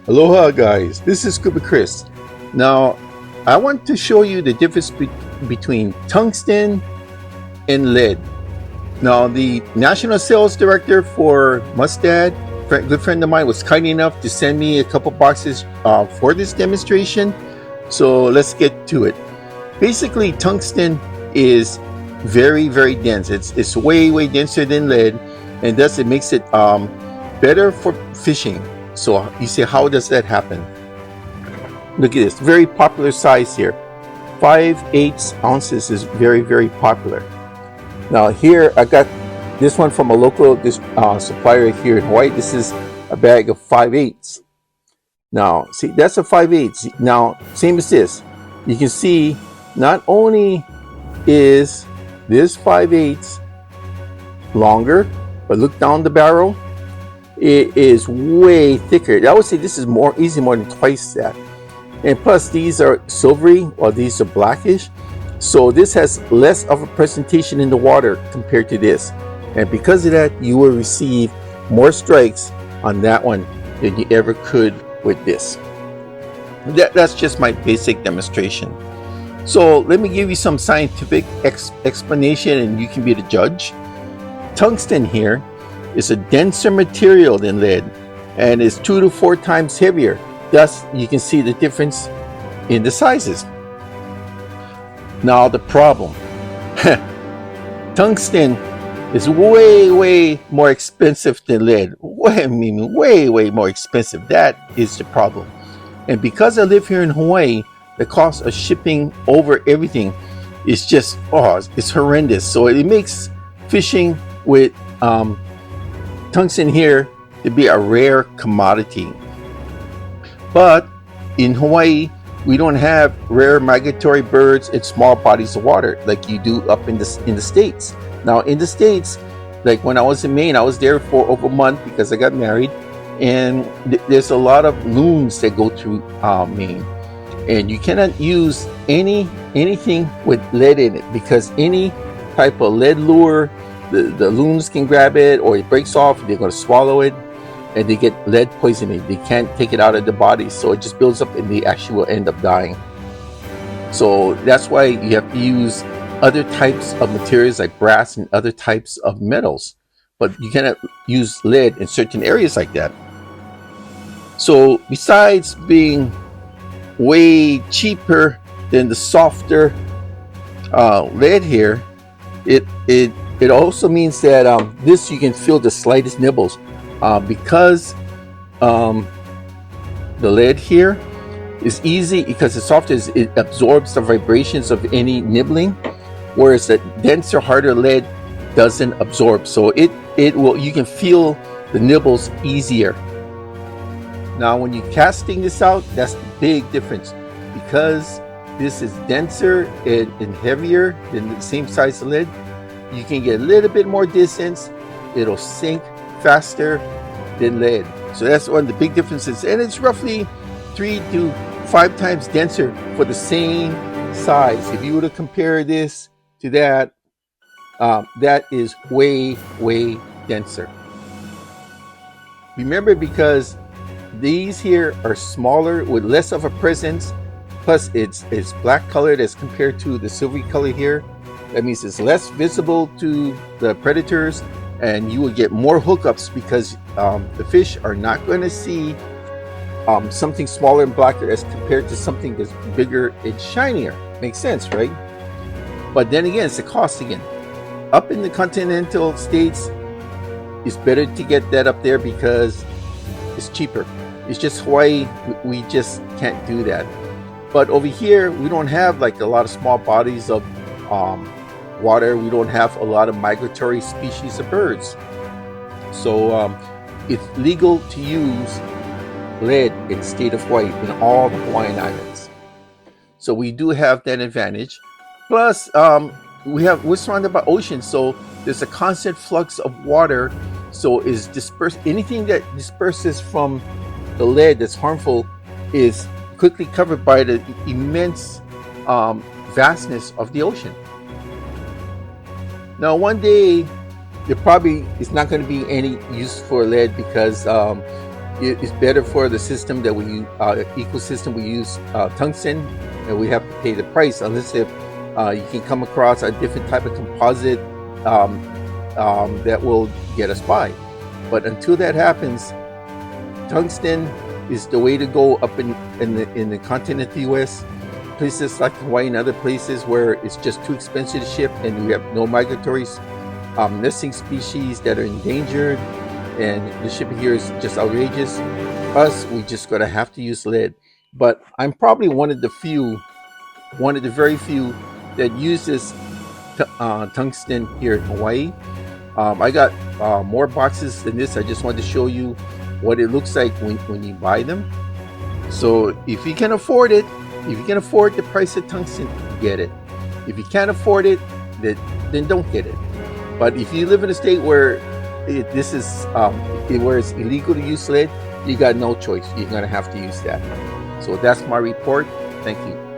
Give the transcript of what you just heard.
Aloha guys, this is Scuba Chris. Now, I want to show you the difference between tungsten and lead. Now, the national sales director for Mustad, a good friend of mine, was kind enough to send me a couple boxes for this demonstration. So let's get to it. Basically, tungsten is very, very dense. It's way denser than lead, and thus it makes it better for fishing. So you say, how does that happen? Look at this, very popular size here. 5/8 ounces is very popular. Now here I got this one from a local supplier here in Hawaii. This is a bag of 5/8. Now see, that's a 5/8. Now same as this, you can see not only is this 5/8 longer, but look down the barrel. It is way thicker. I would say this is more than twice that. And plus these are silvery while these are blackish. So this has less of a presentation in the water compared to this. And because of that, you will receive more strikes on that one than you ever could with this. That's just my basic demonstration. So let me give you some scientific explanation and you can be the judge. Tungsten here is a denser material than lead and is 2 to 4 times heavier. Thus, you can see the difference in the sizes. Now the problem. Tungsten is way more expensive than lead. Way more expensive. That is the problem. And because I live here in Hawaii, the cost of shipping over everything is just, it's horrendous. So it makes fishing with tungsten here to be a rare commodity. But in Hawaii, we don't have rare migratory birds in small bodies of water like you do up in the States. Now in the States, like when I was in Maine, I was there for over a month because I got married, and there's a lot of loons that go through Maine, and you cannot use anything with lead in it because any type of lead lure, the loons can grab it or it breaks off, they're going to swallow it and they get lead poisoning. They can't take it out of the body, so it just builds up and they actually will end up dying. So that's why you have to use other types of materials like brass and other types of metals, but you cannot use lead in certain areas like that. So besides being way cheaper than the softer lead here, it also means that this you can feel the slightest nibbles because the lead here is easy because it's soft, it absorbs the vibrations of any nibbling, whereas the denser, harder lead doesn't absorb. So it will, you can feel the nibbles easier. Now when you're casting this out, that's the big difference, because this is denser and heavier than the same size of lead. You can get a little bit more distance. It'll sink faster than lead. So that's one of the big differences. And it's roughly 3 to 5 times denser for the same size. If you were to compare this to that, that is way denser. Remember, because these here are smaller with less of a presence, plus it's black colored as compared to the silvery color here. That means it's less visible to the predators, and you will get more hookups because the fish are not going to see something smaller and blacker as compared to something that's bigger and shinier. Makes sense, right? But then again, it's the cost again. Up in the continental states, it's better to get that up there because it's cheaper. It's just Hawaii, we just can't do that. But over here, we don't have like a lot of small bodies of water. We don't have a lot of migratory species of birds. So it's legal to use lead in the state of Hawaii, in all the Hawaiian Islands. So we do have that advantage. Plus, we're surrounded by oceans, so there's a constant flux of water. So is dispersed, anything that disperses from the lead that's harmful is quickly covered by the immense vastness of the ocean. Now one day there probably is not going to be any use for lead because it's better for the system that we ecosystem we use tungsten, and we have to pay the price unless if you can come across a different type of composite that will get us by. But until that happens, tungsten is the way to go up in the continent of the US. Places like Hawaii and other places where it's just too expensive to ship, and we have no migratory nesting species that are endangered, and the shipping here is just outrageous. Us, we just gonna have to use lead. But I'm probably one of the very few that uses tungsten here in Hawaii. I got more boxes than this. I just wanted to show you what it looks like when you buy them. So if you can afford it, if you can afford the price of tungsten, get it. If you can't afford it, then don't get it. But if you live in a state where where it's illegal to use lead, you got no choice. You're gonna have to use that. So that's my report. Thank you.